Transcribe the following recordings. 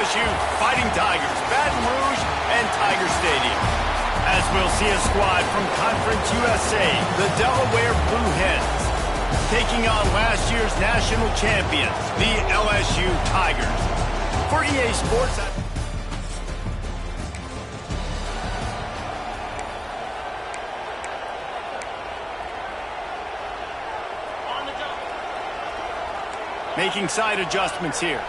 LSU Fighting Tigers, Baton Rouge, and Tiger Stadium. As we'll see a squad from Conference USA, the Delaware Blue Hens, taking on last year's national champions, the LSU Tigers. For EA Sports... Making side adjustments here.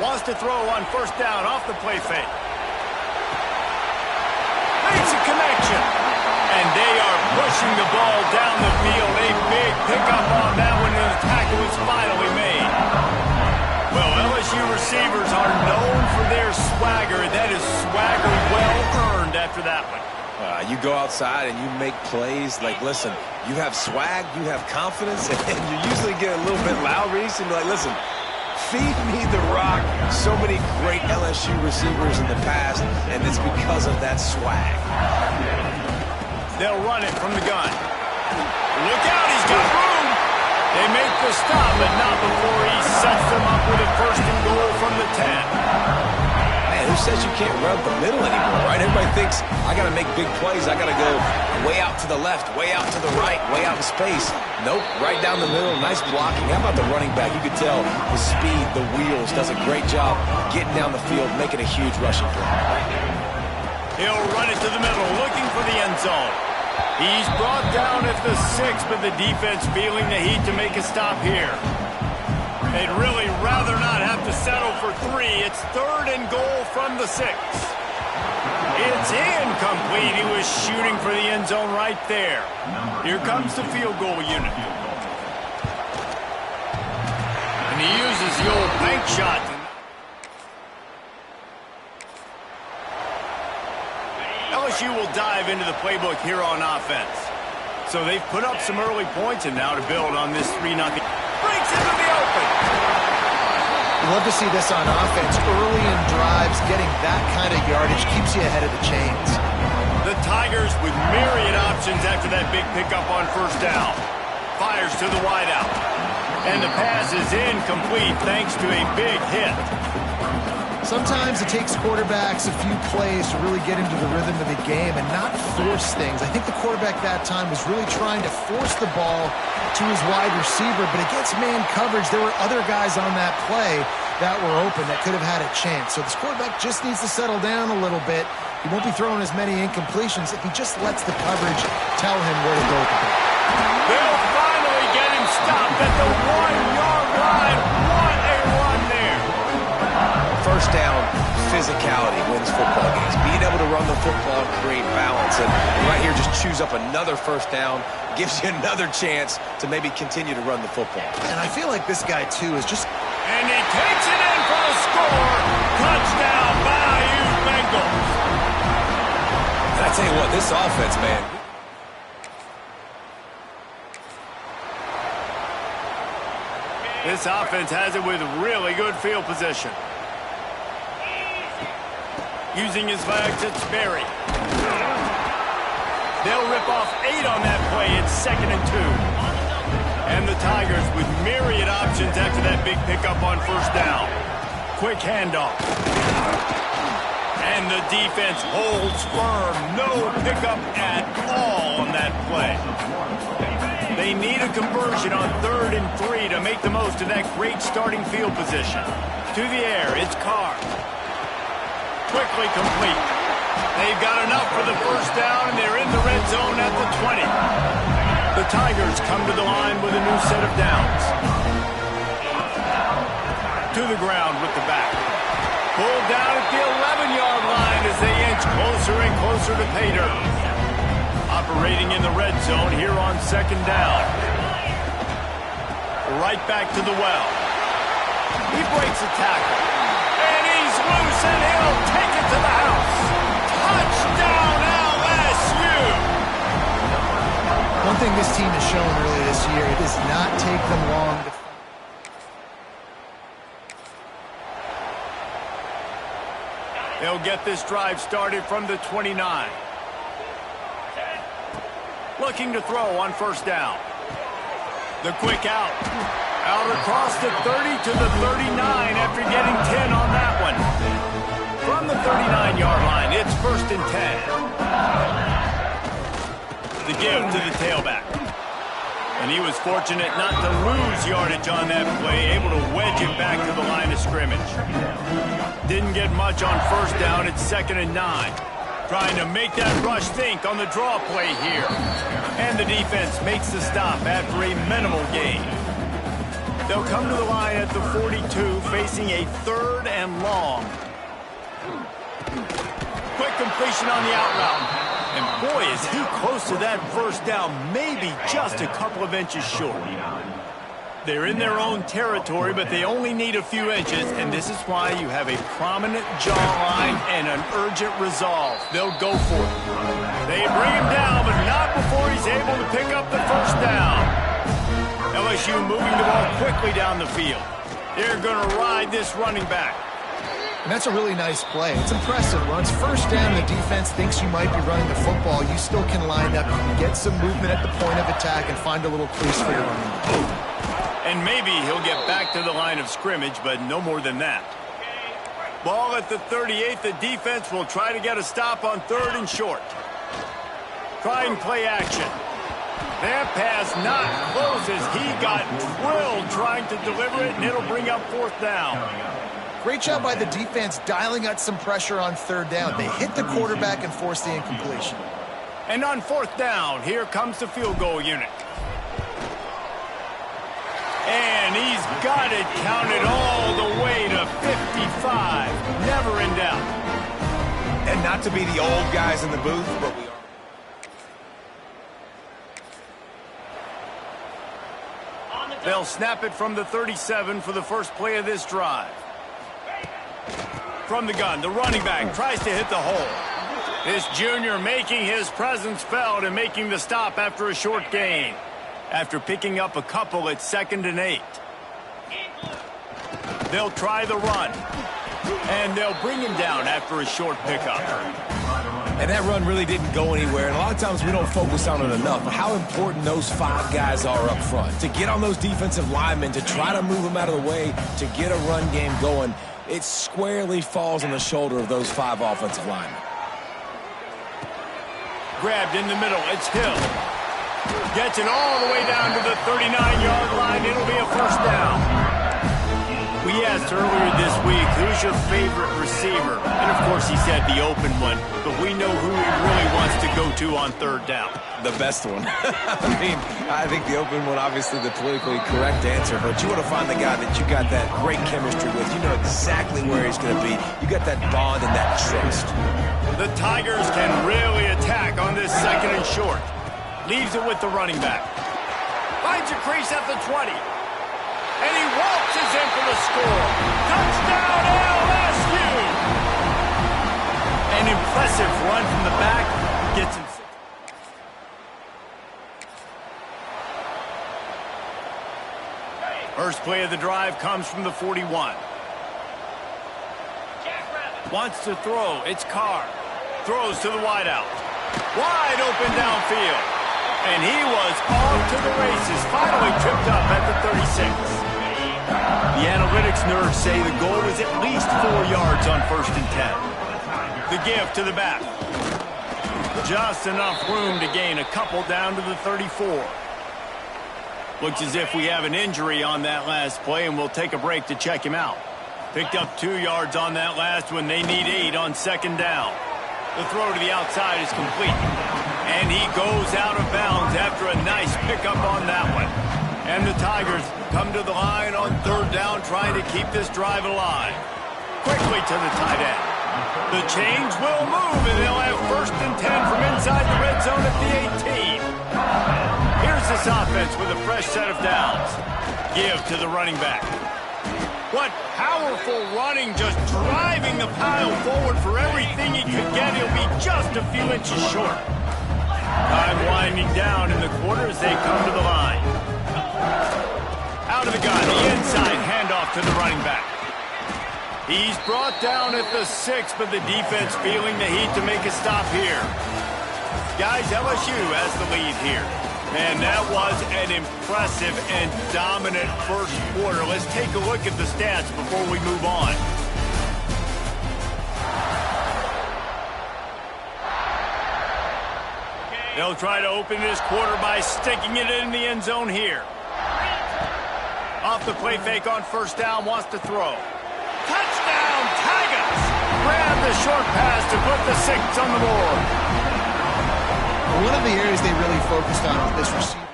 Wants to throw on first down off the play fake. Makes a connection. And they are pushing the ball down the field. A big pickup on that one, and the tackle is finally made. Well, LSU receivers are known for their swagger. That is swagger well earned after that one. You go outside and you make plays. Like, listen, you have swag, you have confidence, and you usually get a little bit loud, Reese, and be like, listen, feed me the rock. So many great LSU receivers in the past, and it's because of that swag. They'll run it from the gun. Look out, he's got room. They make the stop, but not before he sets them up with a first and goal from the 10. Who says you can't run the middle anymore, right? Everybody thinks, I got to make big plays. I got to go way out to the left, way out to the right, way out in space. Nope, right down the middle, nice blocking. How about the running back? You could tell the speed, the wheels, does a great job getting down the field, making a huge rushing play. He'll run it to the middle, looking for the end zone. He's brought down at the 6, but the defense feeling the heat to make a stop here. They'd really rather not have to settle for 3. It's 3rd and goal from the 6. It's incomplete. He was shooting for the end zone right there. Here comes the field goal unit. And he uses the old bank shot. LSU will dive into the playbook here on offense. So they've put up some early points, and now to build on this 3-0. Breaks into the open. Love to see this on offense. Early in drives, getting that kind of yardage keeps you ahead of the chains. The Tigers with myriad options after that big pickup on first down. Fires to the wideout. And the pass is incomplete thanks to a big hit. Sometimes it takes quarterbacks a few plays to really get into the rhythm of the game and not force things. I think the quarterback that time was really trying to force the ball to his wide receiver, but against man coverage, there were other guys on that play that were open that could have had a chance. So this quarterback just needs to settle down a little bit. He won't be throwing as many incompletions if he just lets the coverage tell him where to go with the ball. They'll finally get him stopped at the 1-yard line. What a run there. First down, physicality wins football games. Being able to run the football, create balance. And right here, just choose up another first down. Gives you another chance to maybe continue to run the football. And I feel like this guy, too, is just... And he takes it in for the score. Touchdown, Bayou Bengals. I tell you what, this offense, man. This offense has it with really good field position. Using his legs, it's Berry. They'll rip off 8 on that play. It's 2nd and 2. And the Tigers with myriad options after that big pickup on first down. Quick handoff. And the defense holds firm. No pickup at all on that play. They need a conversion on 3rd and 3 to make the most of that great starting field position. To the air, it's Carr. Quickly complete. They've got enough for the first down, and they're in the red zone at the 20. The Tigers come to the line with a new set of downs. To the ground with the back. Pulled down at the 11-yard line as they inch closer and closer to pay dirt. Operating in the red zone here on 2nd down. Right back to the well. He breaks a tackle. And he's loose, and he'll take it to the house. Touchdown, LSU! One thing this team has shown earlier this year, it does not take them long to... They'll get this drive started from the 29. Looking to throw on first down. The quick out. Out across the 30 to the 39 after getting 10 on that one. From the 39-yard line, it's 1st and 10. The give to the tailback. And he was fortunate not to lose yardage on that play, able to wedge it back to the line of scrimmage. Didn't get much on 1st down. It's 2nd and 9. Trying to make that rush think on the draw play here. And the defense makes the stop after a minimal gain. They'll come to the line at the 42, facing a 3rd and long. Quick completion on the out route. And boy, is he close to that 1st down, maybe just a couple of inches short. They're in their own territory, but they only need a few inches, and this is why you have a prominent jawline and an urgent resolve. They'll go for it. They bring him down, but not before he's able to pick up the 1st down. LSU moving the ball quickly down the field. They're going to ride this running back. And that's a really nice play. It's impressive. Once 1st down, the defense thinks you might be running the football. You still can line up. You can get some movement at the point of attack and find a little crease for your running back. And maybe he'll get back to the line of scrimmage, but no more than that. Ball at the 38. The defense will try to get a stop on 3rd and short. Try and play action. That pass not close as he got drilled trying to deliver it, and it'll bring up 4th down. Great job by the defense dialing out some pressure on 3rd down. They hit the quarterback and forced the incompletion. And on 4th down, here comes the field goal unit. And he's got it counted all the way to 55. Never in doubt. And not to be the old guys in the booth, but we are. They'll snap it from the 37 for the first play of this drive. From the gun, the running back tries to hit the hole. This junior making his presence felt and making the stop after a short gain. After picking up a couple at 2nd and 8. They'll try the run. And they'll bring him down after a short pickup. And that run really didn't go anywhere. And a lot of times we don't focus on it enough. But how important those 5 guys are up front. To get on those defensive linemen, to try to move them out of the way, to get a run game going. It squarely falls on the shoulder of those 5 offensive linemen. Grabbed in the middle. It's Hill. Gets it all the way down to the 39-yard line. It'll be a 1st down. We asked earlier this week, who's your favorite receiver? And, of course, he said the open one. But we know who he really wants to go to on 3rd down. The best one. I think the open one, obviously the politically correct answer. But you want to find the guy that you got that great chemistry with. You know exactly where he's going to be. You got that bond and that trust. The Tigers can really attack on this 2nd and short. Leaves it with the running back. Finds a crease at the 20. And he waltzes in for the score. Touchdown, LSU! An impressive run from the back. Gets him. First play of the drive comes from the 41. Wants to throw. It's Carr. Throws to the wideout. Wide open downfield. And he was off to the races. Finally tripped up at the 36. The analytics nerds say the goal is at least 4 yards on 1st and 10. The give to the back. Just enough room to gain a couple down to the 34. Looks as if we have an injury on that last play, and we'll take a break to check him out. Picked up 2 yards on that last one. They need 8 on 2nd down. The throw to the outside is complete. And he goes out of bounds after a nice pickup on that one. And the Tigers come to the line on 3rd down, trying to keep this drive alive. Quickly to the tight end. The chains will move, and they'll have 1st and 10 from inside the red zone at the 18. Here's this offense with a fresh set of downs. Give to the running back. What powerful running, just driving the pile forward for everything he could get. He'll be just a few inches short. Time winding down in the quarter as they come to the line. Out of the gun, the inside handoff to the running back. He's brought down at the 6, but the defense feeling the heat to make a stop here. Guys, LSU has the lead here. And that was an impressive and dominant first quarter. Let's take a look at the stats before we move on. They'll try to open this quarter by sticking it in the end zone here. Off the play fake on first down, wants to throw. Touchdown, Tigers! Grab the short pass to put the 6 on the board. One of the areas they really focused on with this receiver.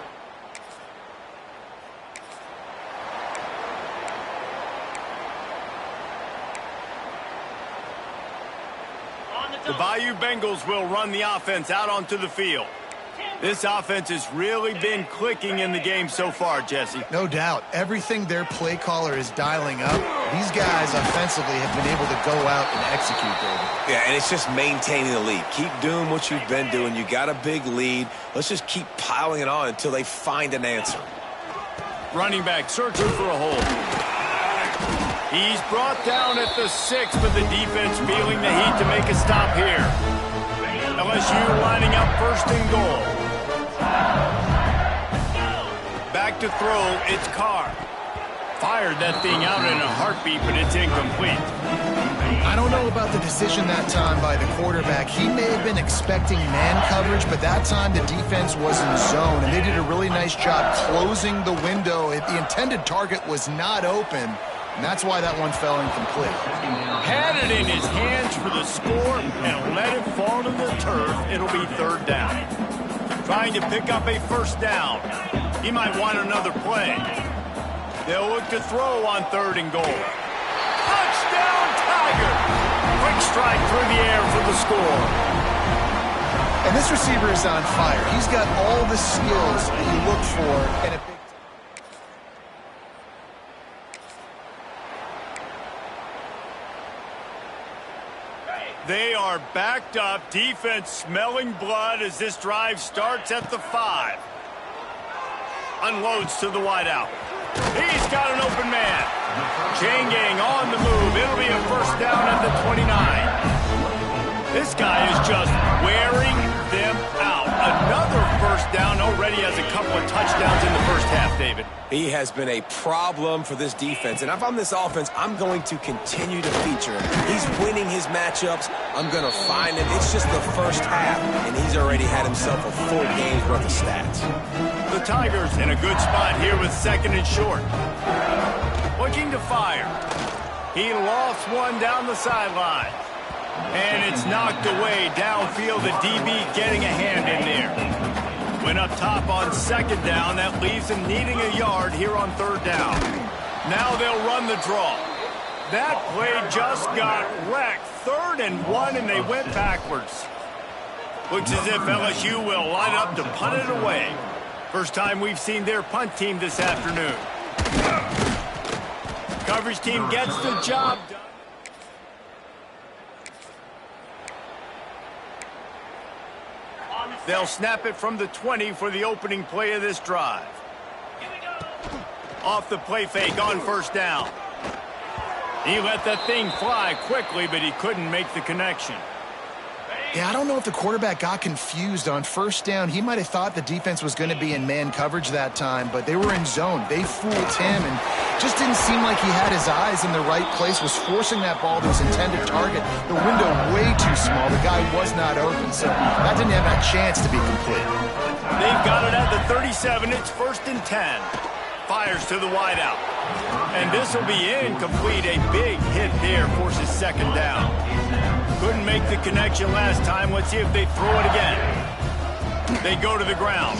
The Bayou Bengals will run the offense out onto the field. This offense has really been clicking in the game so far, Jesse. No doubt. Everything their play caller is dialing up, these guys offensively have been able to go out and execute, David. Yeah, and it's just maintaining the lead. Keep doing what you've been doing. You got a big lead. Let's just keep piling it on until they find an answer. Running back searching for a hole. He's brought down at the 6, but the defense feeling the heat to make a stop here. LSU lining up first and goal. Back to throw, it's Carr. Fired that thing out in a heartbeat, but it's incomplete. I don't know about the decision that time by the quarterback. He may have been expecting man coverage, but that time the defense was in zone, and they did a really nice job closing the window. The intended target was not open, and that's why that one fell incomplete. Had it in his hands for the score and let it fall to the turf. It'll be third down. Trying to pick up a first down. He might want another play. They'll look to throw on third and goal. Touchdown, Tiger! Quick strike through the air for the score. And this receiver is on fire. He's got all the skills that you look for in a big. They are backed up. Defense smelling blood as this drive starts at the 5. Unloads to the wideout. He's got an open man. Chain gang on the move. It'll be a first down at the 29. This guy is just wearing them out. Another first down. Already has a couple of touchdowns in the first half, David. He has been a problem for this defense. And if I'm this offense, I'm going to continue to feature him. He's winning his matchups. I'm going to find him. It's just the first half, and he's already had himself a full game's worth of stats. The Tigers in a good spot here with second and short. Looking to fire. He lost one down the sideline. And it's knocked away downfield. The DB getting a hand in there. Went up top on second down. That leaves him needing a yard here on third down. Now they'll run the draw. That play just got wrecked. 3rd and 1, and they went backwards. Looks as if LSU will line up to punt it away. First time we've seen their punt team this afternoon. Coverage team gets the job done. They'll snap it from the 20 for the opening play of this drive. Off the play fake on first down. He let that thing fly quickly, but he couldn't make the connection. Yeah, I don't know if the quarterback got confused on first down. He might have thought the defense was going to be in man coverage that time, but they were in zone. They fooled him and just didn't seem like he had his eyes in the right place, was forcing that ball to his intended target. The window way too small. The guy was not open, so that didn't have that chance to be complete. They've got it at the 37. It's 1st and 10. Fires to the wideout. And this will be incomplete. A big hit there forces second down. Couldn't make the connection last time. Let's see if they throw it again. They go to the ground.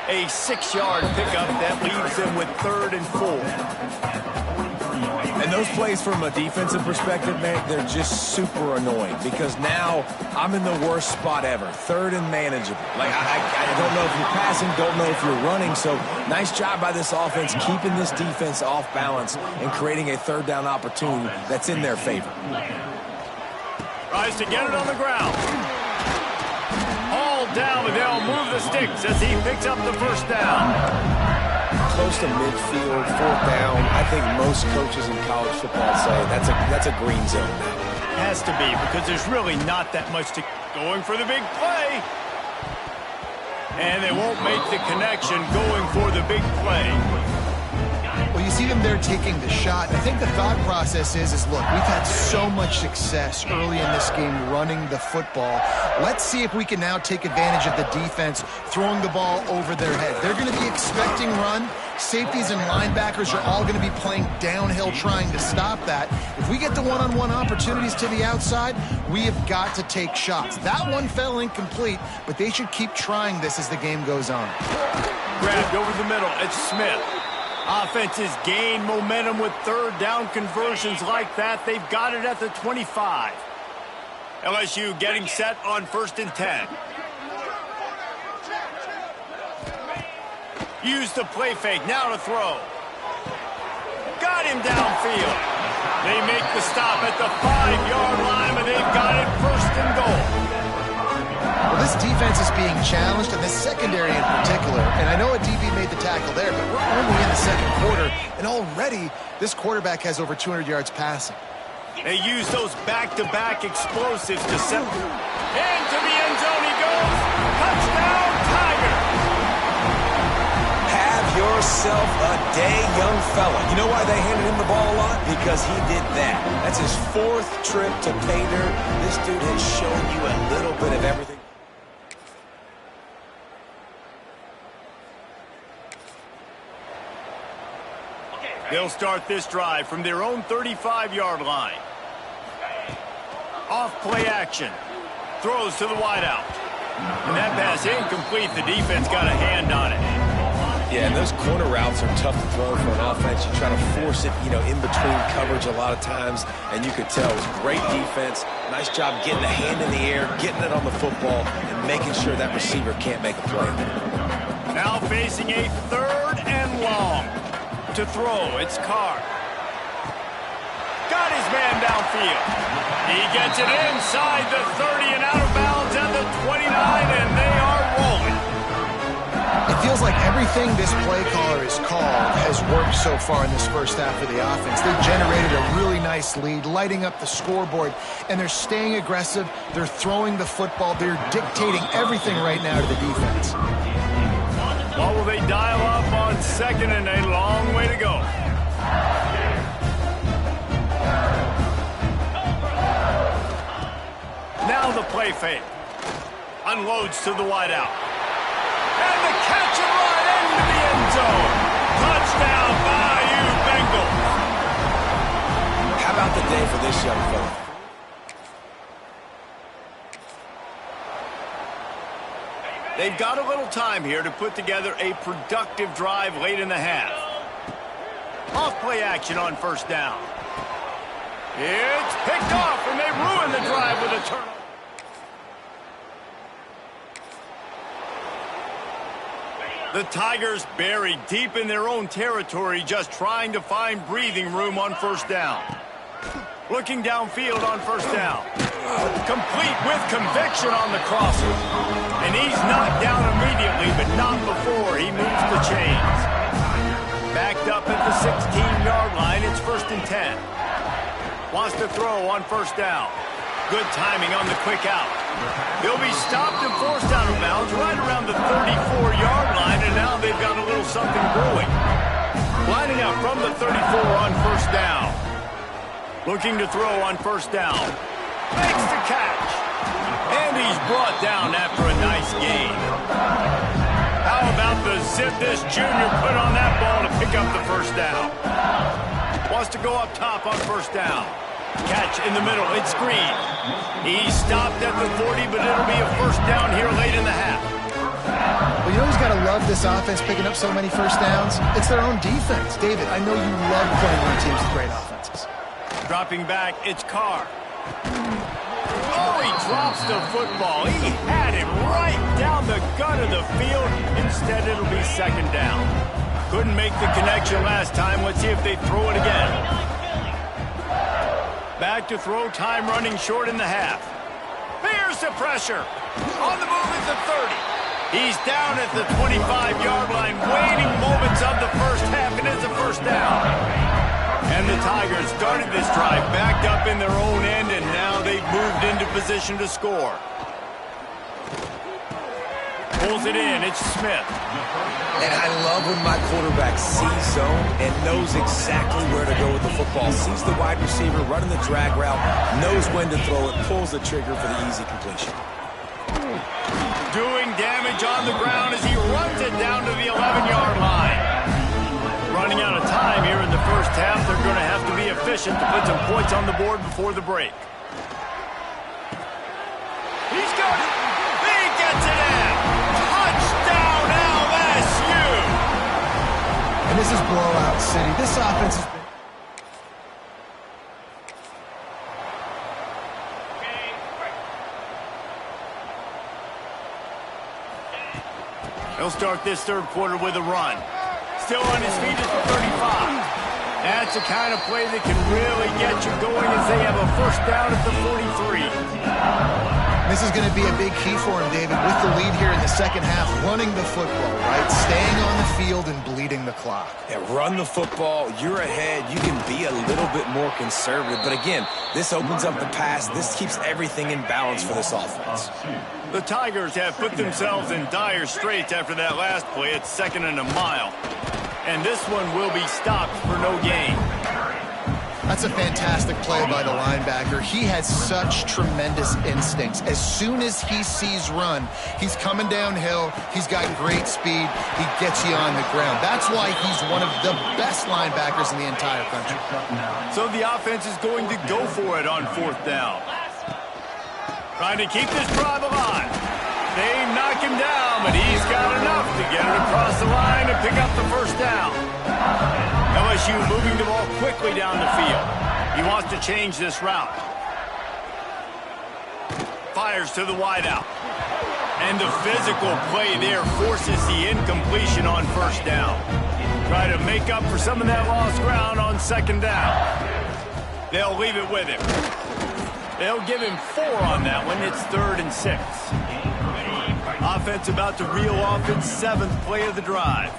A 6-yard pickup that leaves them with 3rd and 4. And those plays from a defensive perspective, man, they're just super annoying because now I'm in the worst spot ever. 3rd and manageable. Like, I don't know if you're passing, don't know if you're running. So nice job by this offense keeping this defense off balance and creating a 3rd down opportunity that's in their favor. Tries to get it on the ground. All down, but they'll move the sticks as he picks up the first down. Close to midfield, 4th down. I think most coaches in college football say that's a green zone now. Has to be because there's really not that much to going for the big play. And they won't make the connection going for the big play. Well, you see them there taking the shot. I think the thought process is look, we've had so much success early in this game running the football. Let's see if we can now take advantage of the defense throwing the ball over their head. They're going to be expecting run. Safeties and linebackers are all going to be playing downhill trying to stop that. If we get the one-on-one opportunities to the outside, we have got to take shots. That one fell incomplete, but they should keep trying this as the game goes on. Grabbed over the middle. It's Smith. Offenses gain momentum with third down conversions like that. They've got it at the 25. LSU getting set on 1st and 10. Use the play fake. Now to throw. Got him downfield. They make the stop at the 5-yard line, but they've got it 1st and goal. Well, this defense is being challenged, and this secondary in particular. And I know a DB made the tackle there, but we're only in the second quarter, and already this quarterback has over 200 yards passing. They use those back-to-back explosives to set. Into the end zone he goes. Touchdown, Tiger. Have yourself a day, young fella. You know why they handed him the ball a lot? Because he did that. That's his 4th trip to pay dirt. This dude has shown you a little bit of everything. They'll start this drive from their own 35-yard line. Off play action. Throws to the wideout. And that pass incomplete. The defense got a hand on it. Yeah, and those corner routes are tough to throw for an offense. You try to force it, in between coverage a lot of times, and you could tell it was great defense. Nice job getting a hand in the air, getting it on the football, and making sure that receiver can't make a play. Now facing a 3rd and long. To throw, it's Carr. Got his man downfield. He gets it inside the 30 and out of bounds at the 29, and they are rolling. It feels like everything this play caller has called has worked so far in this first half of the offense. They generated a really nice lead, lighting up the scoreboard, and they're staying aggressive. They're throwing the football. They're dictating everything right now to the defense. What will they dial up on 2nd and a long way to go? Now the play fake. Unloads to the wideout. And the catch and run into the end zone. Touchdown, Bayou Bengals. How about the day for this young fella? They've got a little time here to put together a productive drive late in the half. Off play action on 1st down. It's picked off, and they ruin the drive with a turnover. The Tigers buried deep in their own territory, just trying to find breathing room on 1st down. Looking downfield on 1st down. Complete with conviction on the crosser. And he's knocked down immediately, but not before he moves the chains. Backed up at the 16-yard line, it's 1st and 10. Wants to throw on 1st down. Good timing on the quick out. He'll be stopped and forced out of bounds right around the 34-yard line, and now they've got a little something brewing. Lining up from the 34 on 1st down. Looking to throw on 1st down. Makes the catch. And he's brought down after a nice gain. How about the zip this junior put on that ball to pick up the 1st down? Wants to go up top on 1st down. Catch in the middle. It's Green. He stopped at the 40, but it'll be a 1st down here late in the half. Well, you know who's got to love this offense picking up so many 1st downs? It's their own defense. David, I know you love playing on teams with great offenses. Dropping back, it's Carr. Oh, he drops the football. He had him right down the gut of the field. Instead, it'll be 2nd down. Couldn't make the connection last time. Let's see if they throw it again. Back to throw, time running short in the half. Here's the pressure. On the move at the 30. He's down at the 25-yard line, waiting moments of the first half, and it's a 1st down. And the Tigers started this drive backed up in their own end, and now they've moved into position to score. Pulls it in. It's Smith. And I love when my quarterback sees zone and knows exactly where to go with the football. Sees the wide receiver running the drag route, knows when to throw it, pulls the trigger for the easy completion. Doing damage on the ground as he runs it down to the 11-yard line. Running out of time here in the first half. They're going to have to be efficient to put some points on the board before the break. He's got it. He gets it in. Touchdown, LSU. And this is blowout city. This offense has been... He'll start this third quarter with a run. Still on his feet at the 35. That's the kind of play that can really get you going as they have a first down at the 43. This is going to be a big key for him, David, with the lead here in the second half, running the football, right? Staying on the field and bleeding the clock. Yeah, run the football. You're ahead. You can be a little bit more conservative. But again, this opens up the pass. This keeps everything in balance for this offense. The Tigers have put themselves in dire straits after that last play at 2nd and a mile. And this one will be stopped for no gain. That's a fantastic play by the linebacker. He has such tremendous instincts. As soon as he sees run, he's coming downhill. He's got great speed. He gets you on the ground. That's why he's one of the best linebackers in the entire country. So the offense is going to go for it on 4th down. Trying to keep this drive alive. They knock him down, but he's got enough to get it across the line and pick up the first down. LSU moving the ball quickly down the field. He wants to change this route. Fires to the wideout. And the physical play there forces the incompletion on first down. Try to make up for some of that lost ground on 2nd down. They'll leave it with him. They'll give him 4 on that one. It's 3rd and 6. Offense about to reel off its 7th play of the drive.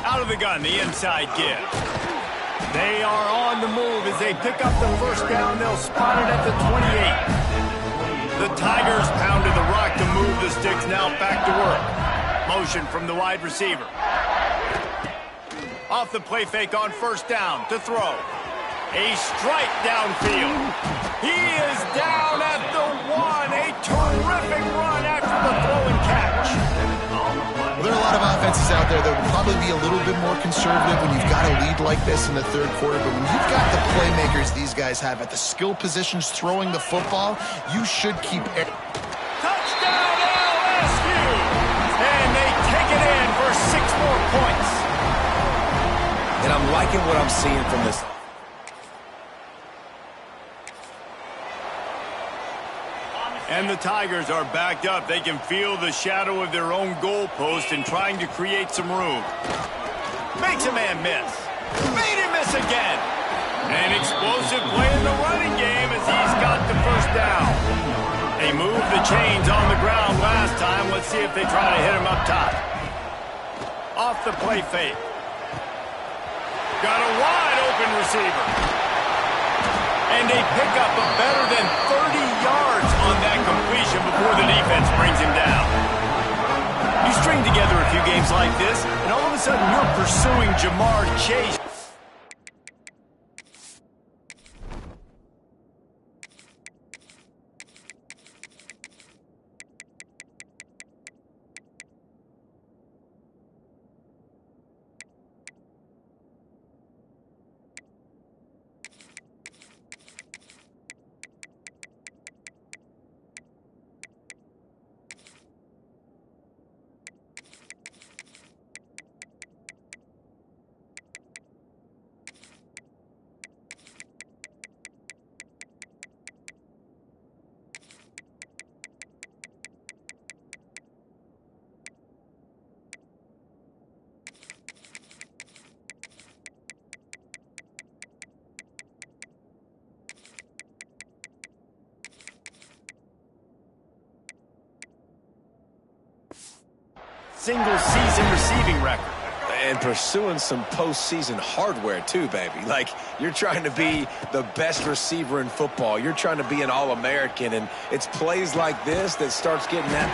Out of the gun, the inside give. They are on the move as they pick up the first down. They'll spot it at the 28. The Tigers pounded the rock to move the sticks. Now back to work. Motion from the wide receiver. Off the play fake on first down to throw. A strike downfield. He is down at the 1. A terrific run after the throw and catch. Well, there are a lot of offenses out there that would probably be a little bit more conservative when you've got a lead like this in the third quarter. But when you've got the playmakers these guys have at the skill positions throwing the football, you should keep it. Touchdown LSU! And they take it in for 6 more points. And I'm liking what I'm seeing from this. And the Tigers are backed up. They can feel the shadow of their own goalpost and trying to create some room. Makes a man miss. Made him miss again. An explosive play in the running game as he's got the first down. They moved the chains on the ground last time. Let's see if they try to hit him up top. Off the play fake. Got a wide open receiver. And they pick up a better than 30 yards on that completion before the defense brings him down. You string together a few games like this, and all of a sudden you're pursuing Jamar Chase. Single-season receiving record. And pursuing some postseason hardware too, baby. Like, you're trying to be the best receiver in football. You're trying to be an All-American, and it's plays like this that starts getting that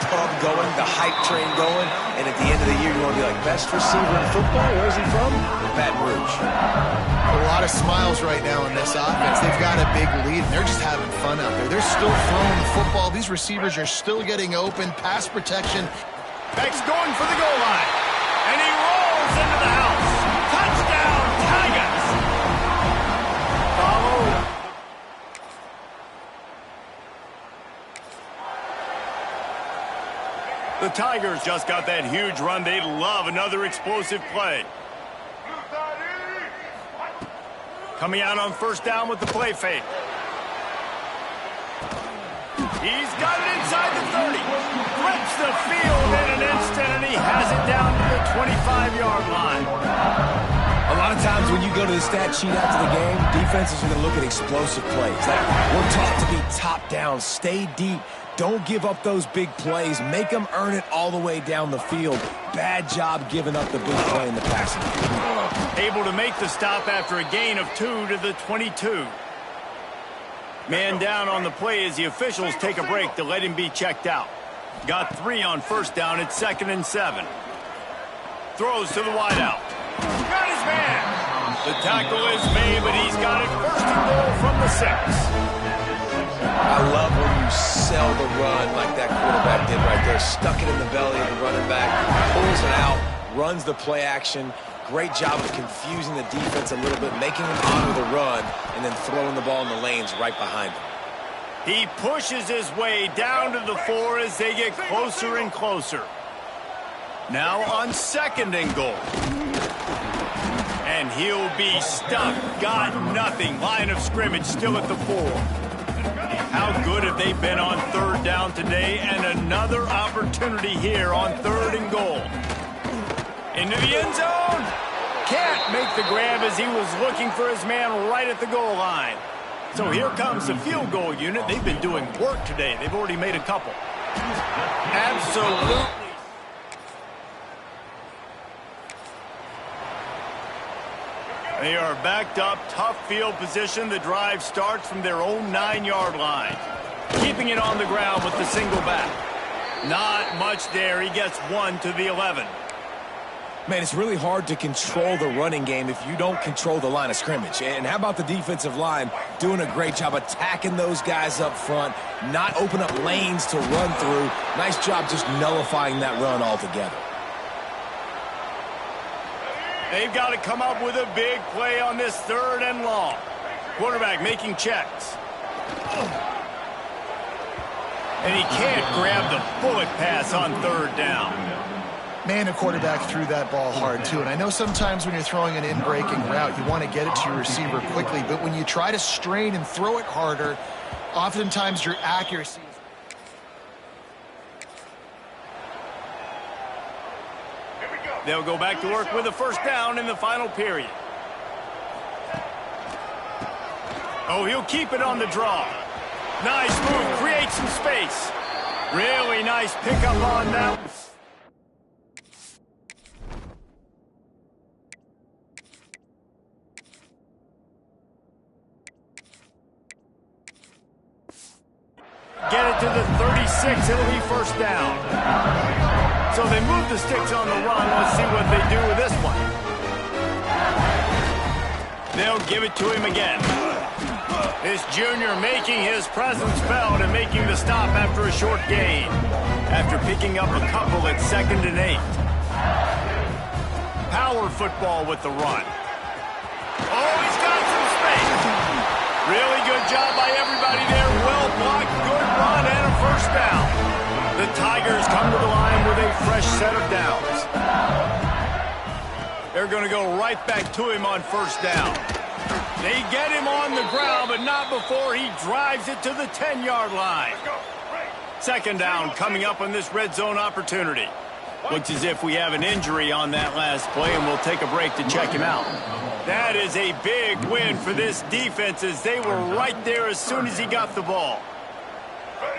pub going, the hype train going, and at the end of the year, you want to be like, best receiver in football? Where's he from? Baton Rouge. A lot of smiles right now in this offense. They've got a big lead, and they're just having fun out there. They're still throwing the football. These receivers are still getting open. Pass protection. Beck's going for the goal line. And he rolls into the house. Touchdown, Tigers. Follow. The Tigers just got that huge run. They love another explosive play. Coming out on first down with the play fake. He's got it inside the 30. Grips the field in an instant, and he has it down to the 25-yard line. A lot of times when you go to the stat sheet after the game, defenses are going to look at explosive plays. Like, we're taught to be top down, stay deep. Don't give up those big plays. Make them earn it all the way down the field. Bad job giving up the big play in the passing game. Able to make the stop after a gain of 2 to the 22. Man down on the play as the officials take a break to let him be checked out. Got 3 on first down at 2nd and 7. Throws to the wideout. Got his man. The tackle is made, but he's got it 1st and goal from the 6. I love when you sell the run like that quarterback did right there. Stuck it in the belly of the running back, pulls it out, runs the play action. Great job of confusing the defense a little bit, making them honor the run, and then throwing the ball in the lanes right behind him. He pushes his way down to the 4 as they get closer and closer. Now on 2nd and goal. And he'll be stuck. Got nothing. Line of scrimmage still at the 4. How good have they been on 3rd down today? And another opportunity here on 3rd and goal. Into the end zone. Can't make the grab as he was looking for his man right at the goal line. So here comes the field goal unit. They've been doing work today. They've already made a couple. Absolutely. They are backed up, tough field position. The drive starts from their own 9-yard line. Keeping it on the ground with the single back. Not much there. He gets 1 to the 11. Man, it's really hard to control the running game if you don't control the line of scrimmage. And how about the defensive line doing a great job attacking those guys up front, not open up lanes to run through. Nice job just nullifying that run altogether. They've got to come up with a big play on this 3rd and long. Quarterback making checks. And he can't grab the bullet pass on 3rd down. Man, the quarterback threw that ball hard, too. And I know sometimes when you're throwing an in-breaking route, you want to get it to your receiver quickly. But when you try to strain and throw it harder, oftentimes your accuracy is... They'll go back to work with a 1st down in the final period. Oh, he'll keep it on the draw. Nice move, creates some space. Really nice pickup on that. Get it to the 36, it'll be 1st down. So they move the sticks on the run. Let's see what they do with this one. They'll give it to him again. This junior making his presence felt and making the stop after a short gain. After picking up a couple at 2nd and 8. Power football with the run. Oh, he's got some space. Really good job by everybody there. Well blocked, good run, and a 1st down. The Tigers come to the line with a fresh set of downs. They're going to go right back to him on 1st down. They get him on the ground, but not before he drives it to the 10-yard line. 2nd down coming up on this red zone opportunity. Looks as if we have an injury on that last play, and we'll take a break to check him out. That is a big win for this defense as they were right there as soon as he got the ball.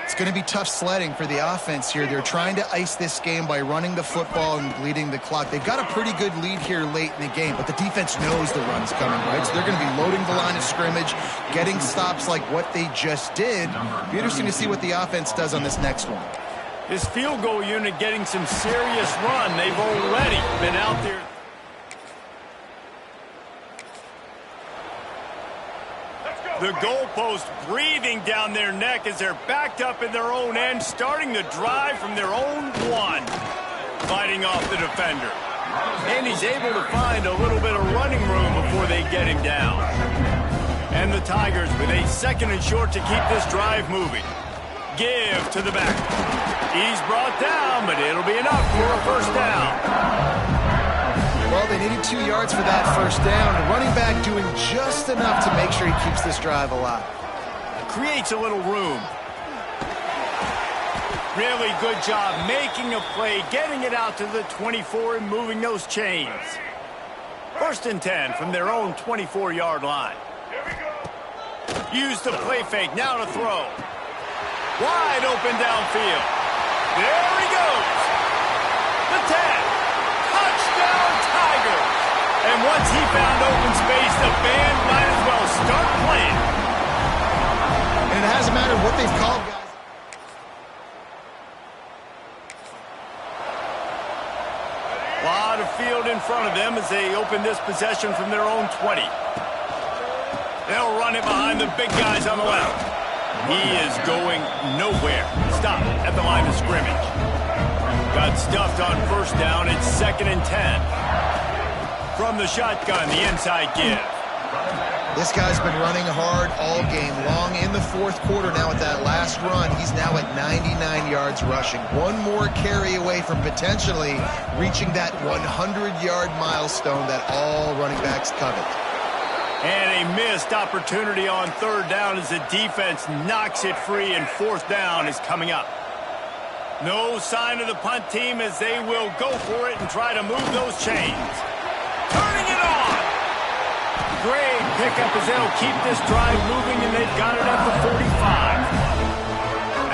It's going to be tough sledding for the offense here. They're trying to ice this game by running the football and bleeding the clock. They've got a pretty good lead here late in the game, but the defense knows the run's coming, right? So they're going to be loading the line of scrimmage, getting stops like what they just did. Be interesting to see what the offense does on this next one. This field goal unit getting some serious run. They've already been out there. The goalpost breathing down their neck as they're backed up in their own end, starting the drive from their own one, fighting off the defender. And he's able to find a little bit of running room before they get him down. And the Tigers with a 2nd and short to keep this drive moving. Give to the back. He's brought down, but it'll be enough for a first down. Well, they needed 2 yards for that first down. The running back doing just enough to make sure he keeps this drive alive. Creates a little room. Really good job making a play, getting it out to the 24 and moving those chains. 1st and 10 from their own 24-yard line. Use the play fake, now to throw. Wide open downfield. There he goes. The 10. Touchdown, Tigers. And once he found open space, the band might as well start playing. And it hasn't mattered what they've called, guys. A lot of field in front of them as they open this possession from their own 20. They'll run it behind the big guys on the left. He is going nowhere. Stop at the line of scrimmage. Got stuffed on first down. It's 2nd and 10. From the shotgun, the inside give. This guy's been running hard all game long. In the 4th quarter now at that last run, he's now at 99 yards rushing. One more carry away from potentially reaching that 100-yard milestone that all running backs covet. And a missed opportunity on 3rd down as the defense knocks it free, and 4th down is coming up. No sign of the punt team as they will go for it and try to move those chains. Turning it on! Great pickup as they'll keep this drive moving, and they've got it at the 45.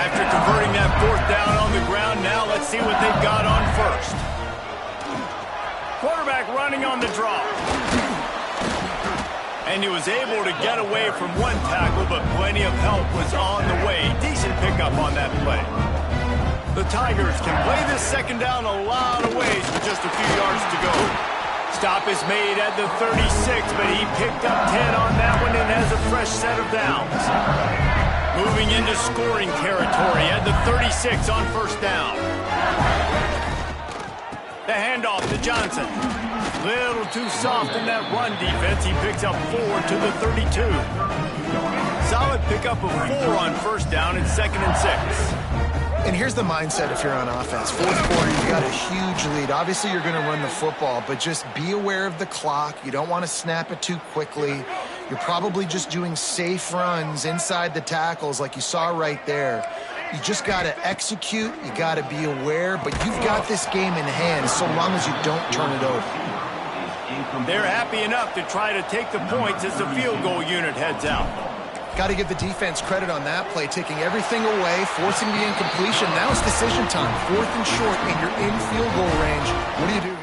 After converting that 4th down on the ground, now let's see what they've got on 1st. Quarterback running on the draw. And he was able to get away from one tackle, but plenty of help was on the way. Decent pickup on that play. The Tigers can play this 2nd down a lot of ways with just a few yards to go. Stop is made at the 36, but he picked up 10 on that one and has a fresh set of downs. Moving into scoring territory at the 36 on 1st down. The handoff to Johnson. Little too soft in that run defense. He picks up 4 to the 32. Solid pickup of 4 on 1st down and 2nd and 6. And here's the mindset if you're on offense. 4th quarter, you've got a huge lead. Obviously, you're going to run the football, but just be aware of the clock. You don't want to snap it too quickly. You're probably just doing safe runs inside the tackles like you saw right there. You just got to execute. You got to be aware, but you've got this game in hand so long as you don't turn it over. They're happy enough to try to take the points as the field goal unit heads out. Got to give the defense credit on that play, taking everything away, forcing the incompletion. Now it's decision time. 4th and short, and you're in field goal range. What do you do here?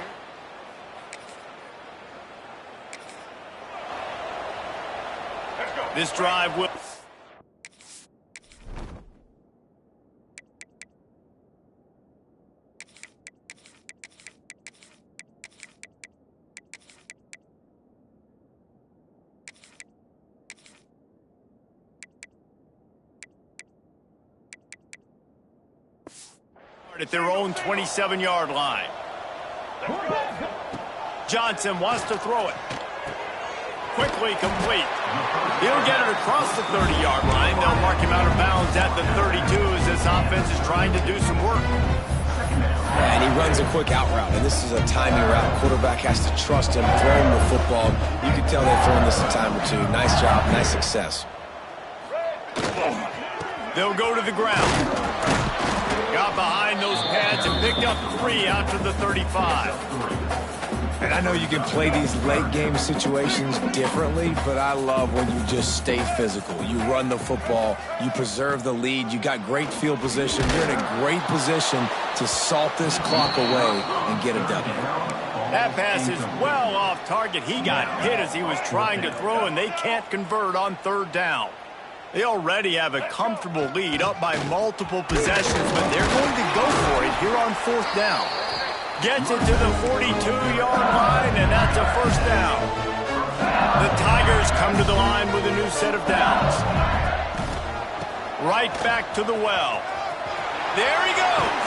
This drive will... at their own 27-yard line. Johnson wants to throw it. Quickly complete. He'll get it across the 30-yard line. They'll mark him out of bounds at the 32 as this offense is trying to do some work. And he runs a quick out route, and this is a timing route. Quarterback has to trust him, throw him the football. You can tell they've thrown this a time or two. Nice job, nice success. They'll go to the ground. Got behind those pads and picked up 3 after the 35. And I know you can play these late game situations differently, but I love when you just stay physical. You run the football, you preserve the lead, you got great field position. You're in a great position to salt this clock away and get a W. That pass is well off target. He got hit as he was trying to throw, and they can't convert on 3rd down. They already have a comfortable lead up by multiple possessions, but they're going to go for it here on 4th down. Gets it to the 42-yard line, and that's a 1st down. The Tigers come to the line with a new set of downs. Right back to the well. There he goes.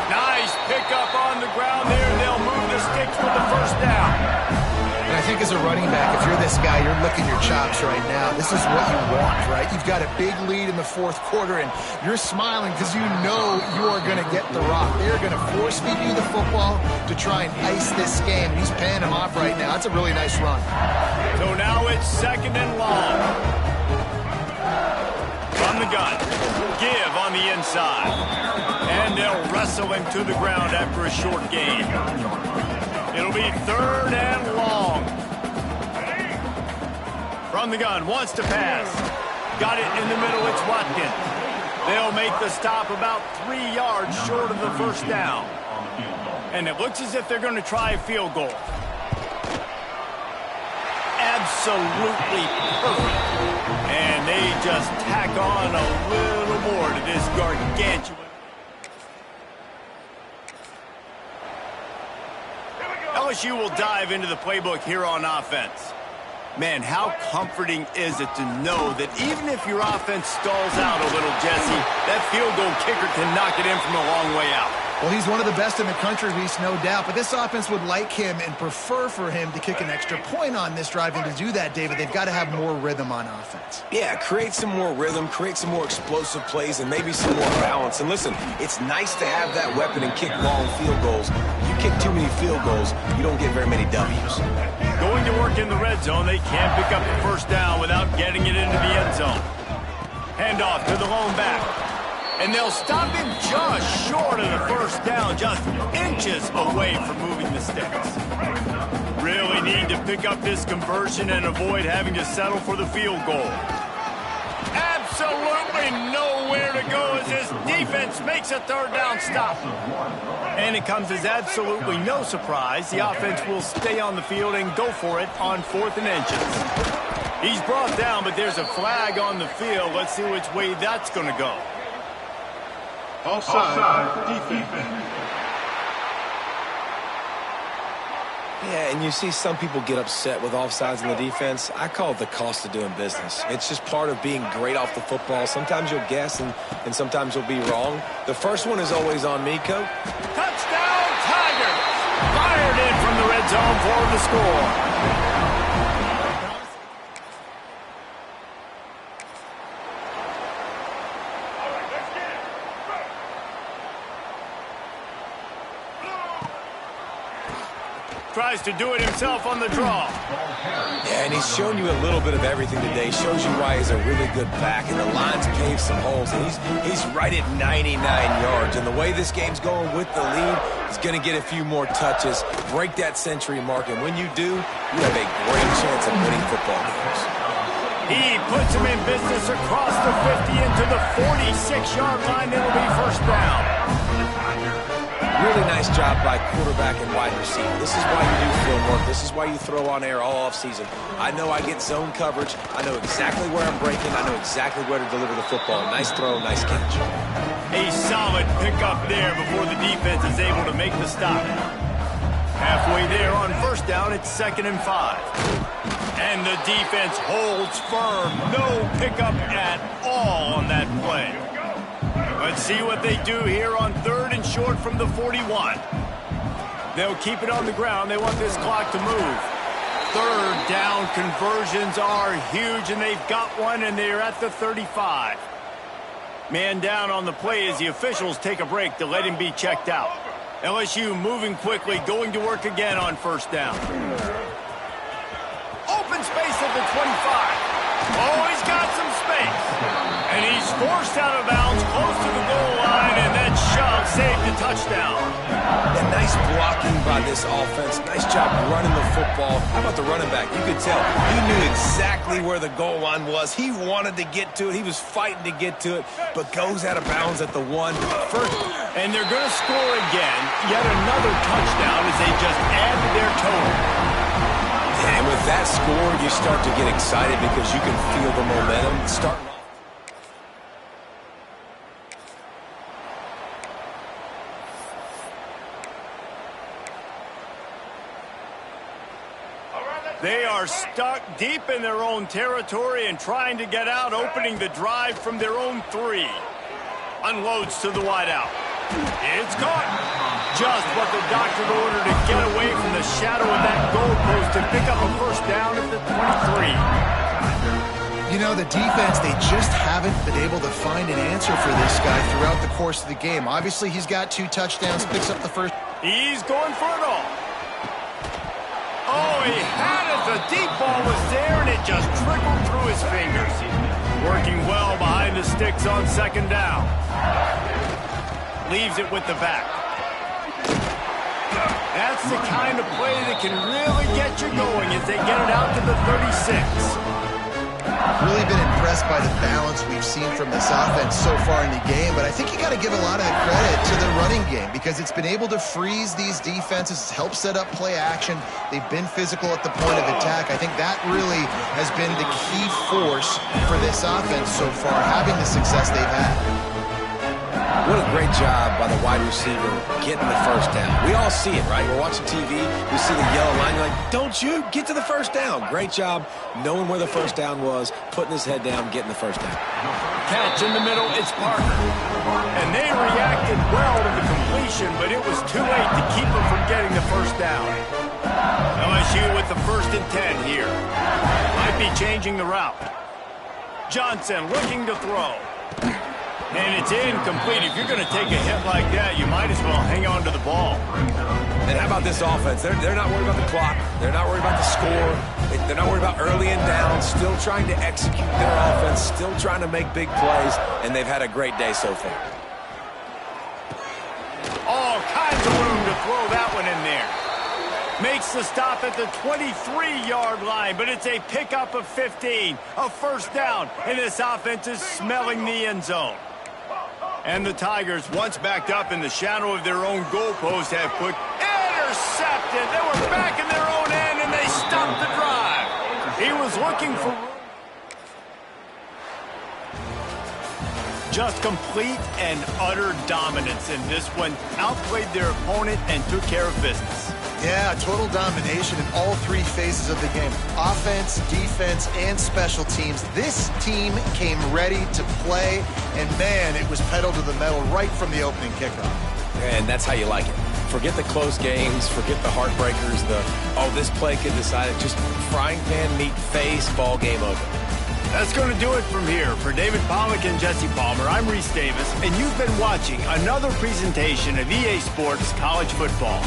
Nice pickup on the ground there. They'll move the sticks with the 1st down. And I think as a running back, if you're this guy, you're licking your chops right now. This is what you want, right? You've got a big lead in the 4th quarter, and you're smiling because you know you are going to get the rock. They're going to force feed you the football to try and ice this game. He's paying him off right now. That's a really nice run. So now it's 2nd and long. From the gun. Give on the inside. And they'll wrestle him to the ground after a short gain. It'll be 3rd and long. From the gun, wants to pass. Got it in the middle, it's Watkins. They'll make the stop about 3 yards short of the 1st down. And it looks as if they're going to try a field goal. Absolutely perfect. And they just tack on a little more to this gargantuan. LSU will dive into the playbook here on offense. Man, how comforting is it to know that even if your offense stalls out a little, Jesse, that field goal kicker can knock it in from a long way out. Well, he's one of the best in the country, Reese, no doubt. But this offense would like him and prefer for him to kick an extra point on this drive. And to do that, David, they've got to have more rhythm on offense. Yeah, create some more rhythm, create some more explosive plays, and maybe some more balance. And listen, it's nice to have that weapon and kick long field goals. You kick too many field goals, you don't get very many W's. Going to work in the red zone, they can't pick up the 1st down without getting it into the end zone. Handoff to the lone back. And they'll stop him just short of the 1st down, just inches away from moving the sticks. Really need to pick up this conversion and avoid having to settle for the field goal. Absolutely nowhere to go as this defense makes a 3rd down stop. And it comes as absolutely no surprise. The offense will stay on the field and go for it on 4th and inches. He's brought down, but there's a flag on the field. Let's see which way that's going to go. Offside, defense. Yeah, and you see some people get upset with offsides in the defense. I call it the cost of doing business. It's just part of being great off the football. Sometimes you'll guess and sometimes you'll be wrong. The first one is always on me, Coach. Touchdown, Tigers! Fired in from the red zone for the score. Tries to do it himself on the draw. Yeah, and he's shown you a little bit of everything today. Shows you why he's a really good back, and the line's paved some holes, and he's right at 99 yards. And the way this game's going with the lead, he's going to get a few more touches, break that century mark, and when you do, you have a great chance of winning football games. He puts him in business across the 50 into the 46-yard line. It'll be 1st down. Really nice job by quarterback and wide receiver. This is why you do film work. This is why you throw on air all offseason. I know I get zone coverage. I know exactly where I'm breaking. I know exactly where to deliver the football. Nice throw, nice catch. A solid pickup there before the defense is able to make the stop. Halfway there on 1st down, it's 2nd and 5. And the defense holds firm. No pickup at all on that play. Let's see what they do here on 3rd and short from the 41. They'll keep it on the ground. They want this clock to move. 3rd down conversions are huge, and they've got one, and they're at the 35. Man down on the play as the officials take a break to let him be checked out. LSU moving quickly, going to work again on 1st down. Open space at the 25. Oh, he's got some space. And he's forced out of bounds close to the goal line, and that shove saved a touchdown. And nice blocking by this offense. Nice job running the football. How about the running back? You could tell he knew exactly where the goal line was. He wanted to get to it. He was fighting to get to it, but goes out of bounds at the 1. And they're going to score again. Yet another touchdown as they just add to their total. And with that score, you start to get excited because you can feel the momentum starting off. They are stuck deep in their own territory and trying to get out, opening the drive from their own 3. Unloads to the wideout. It's caught. Just what the doctor ordered to get away from the shadow of that goalpost and pick up a first down at the 23. You know, the defense, they just haven't been able to find an answer for this guy throughout the course of the game. Obviously, he's got 2 touchdowns, picks up the first. He's going for it all. Oh, he had it. The deep ball was there, and it just trickled through his fingers. Working well behind the sticks on second down. Leaves it with the back. That's the kind of play that can really get you going as they get it out to the 36. Really been impressed by the balance we've seen from this offense so far in the game, but I think you got to give a lot of the credit to the running game because it's been able to freeze these defenses, it's helped set up play action. They've been physical at the point of attack. I think that really has been the key force for this offense so far, having the success they've had. What a great job by the wide receiver getting the first down. We all see it, right? We're watching TV. We see the yellow line. You're like, don't you? Get to the first down. Great job knowing where the first down was, putting his head down, getting the first down. Catch in the middle. It's Parker. And they reacted well to the completion, but it was too late to keep them from getting the first down. LSU with the 1st and 10 here. Might be changing the route. Johnson looking to throw. And it's incomplete. If you're going to take a hit like that, you might as well hang on to the ball. And how about this offense? They're not worried about the clock. They're not worried about the score. They're not worried about early and down. Still trying to execute their offense. Still trying to make big plays. And they've had a great day so far. All kinds of room to throw that one in there. Makes the stop at the 23-yard line, but it's a pickup of 15. A first down, and this offense is smelling the end zone. And the Tigers, once backed up in the shadow of their own goalpost, have put intercepted. They were back in their own end, and they stopped the drive. He was looking for just complete and utter dominance in this one. Outplayed their opponent and took care of business. Yeah, total domination in all 3 phases of the game. Offense, defense, and special teams. This team came ready to play, and man, it was pedal to the metal right from the opening kickoff. And that's how you like it. Forget the close games, forget the heartbreakers, this play could decide it. Just frying pan, meat face, ball game over. That's going to do it from here. For David Pollack and Jesse Palmer, I'm Reese Davis, and you've been watching another presentation of EA Sports College Football.